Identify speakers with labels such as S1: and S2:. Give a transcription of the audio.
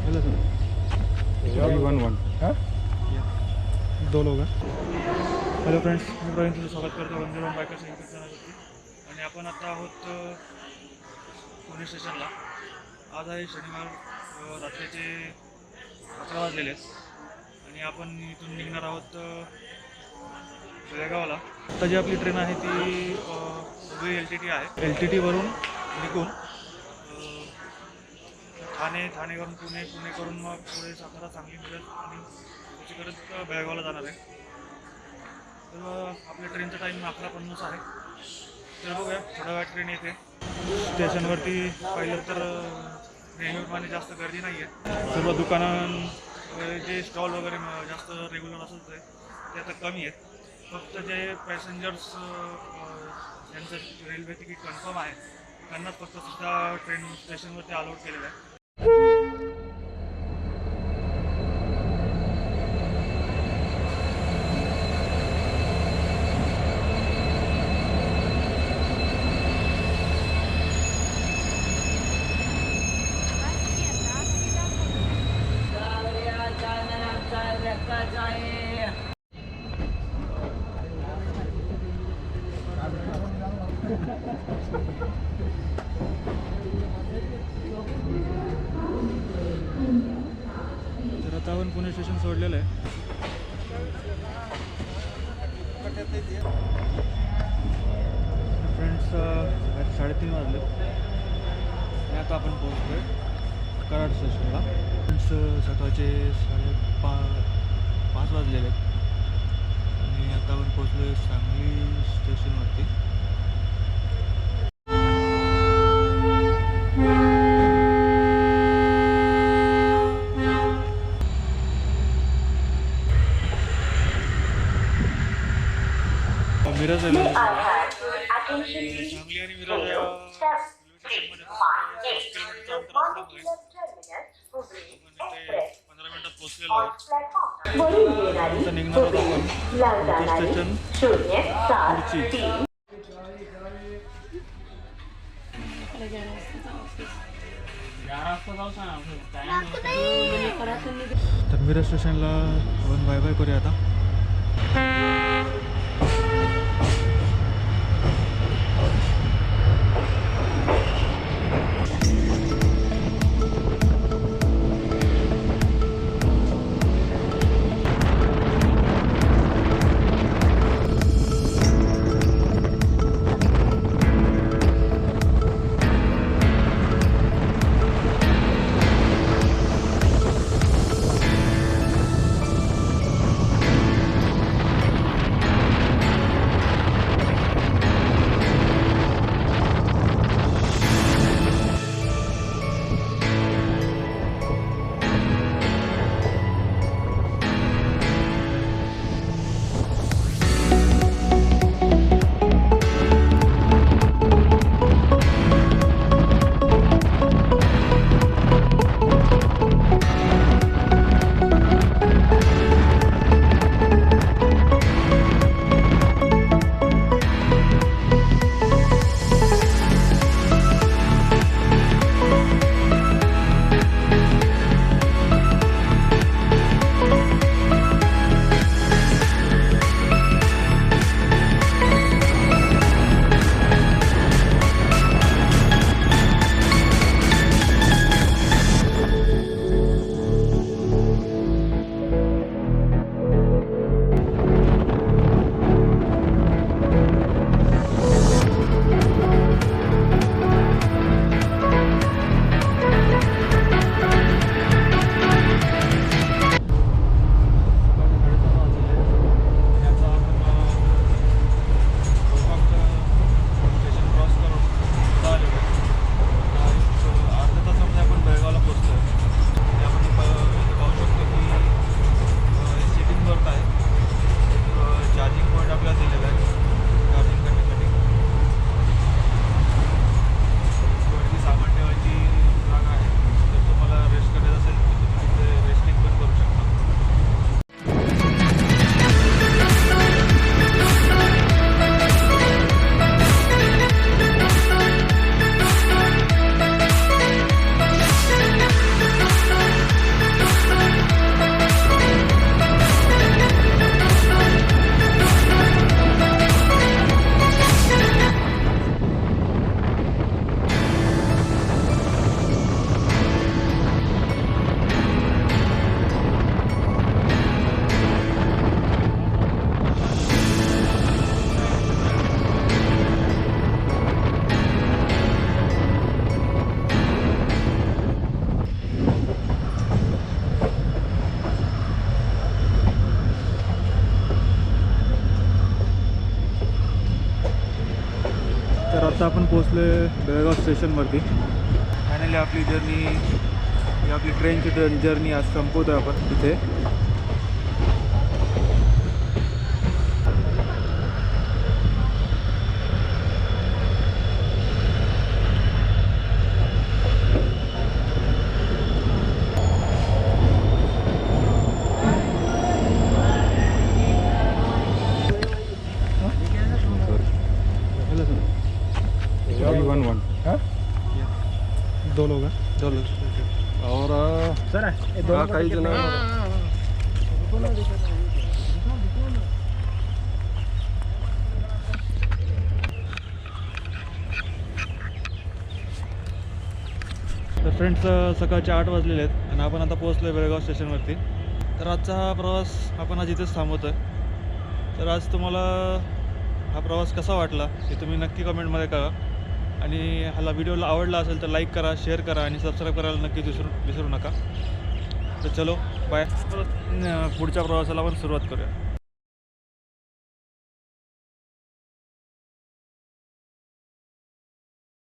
S1: Hello sir 1 हाँ दो लोग हैं. हॅलो फ्रेंड्स, मी प्रवीण तुझं स्वागत करतो वंदे बायकर्स यूट्यूब चॅनलवरती. आणि आपण आता आहोत पुणे स्टेशनला. आज आहे शनिवार, रात्रीचे 11 वाजलेले आहेत आणि आपण इथून निघणार आहोत बेळगावला. आता जी आपली ट्रेन आहे ती LTT आहे. LTTवरून निघून ठाणे करून पुणे करून मग पुढे सातारा, सांगली मिळत आणि त्याची करत बेळगावला जाणार आहे. तर आपल्या ट्रेनचा टाईम 11:50 आहे. तर बघूया, थोड्या वेळात ट्रेन येते. स्टेशनवरती पाहिलं तर नेहमीप्रमाणे जास्त गर्दी नाही आहे. सर्व दुकानं जे स्टॉल वगैरे जास्त रेग्युलर असत ते आता कमी आहेत. फक्त जे पॅसेंजर्स ज्यांचं रेल्वे तिकीट कन्फर्म आहे त्यांनाच फक्त सुद्धा ट्रेन स्टेशनवरती अलाउड केलेलं आहे. तर आता आपण पुणे स्टेशन सोडलेलं आहे. फ्रेंड्स, 3:30 वाजले आणि आता आपण पोहोचलो आहे कराड स्टेशनला. फ्रेंड्स, सकाळचे 5:30 वाजलेले आहेत आणि आता आपण पोहोचलो आहे सांगली स्टेशनवरती. मिरज रेल्वे सांगली आणि मिरज स्टेशनमध्ये 15 मिनिटात पोहोचलेलो आहोत. निघणार आहोत आपण स्टेशन पुढची. तर मिरज स्टेशनला आपण बाय बाय करूया आता. आता आपण पोहोचलो बेळगाव स्टेशनवरती. फायनली आपली आपली ट्रेनची जर्नी आज संपवतो आहे आपण तिथे. दो लोग और सर काही जण तर फ्रेंड्स सकाळचे 8 वाजलेले आहेत आणि आपण आता पोहोचलो आहे बेळगाव स्टेशनवरती. तर आजचा हा प्रवास आपण आज इथेच थांबवतो आहे. तर आज तुम्हाला हा प्रवास कसा वाटला हे तुम्ही नक्की कमेंटमध्ये करा. आणि ह्याला व्हिडिओला आवडला असेल तर लाईक करा, शेअर करा आणि सबस्क्राईब करायला नक्की विसरू नका. तर चलो बाय. पुढच्या प्रवासाला आपण सुरुवात करूया.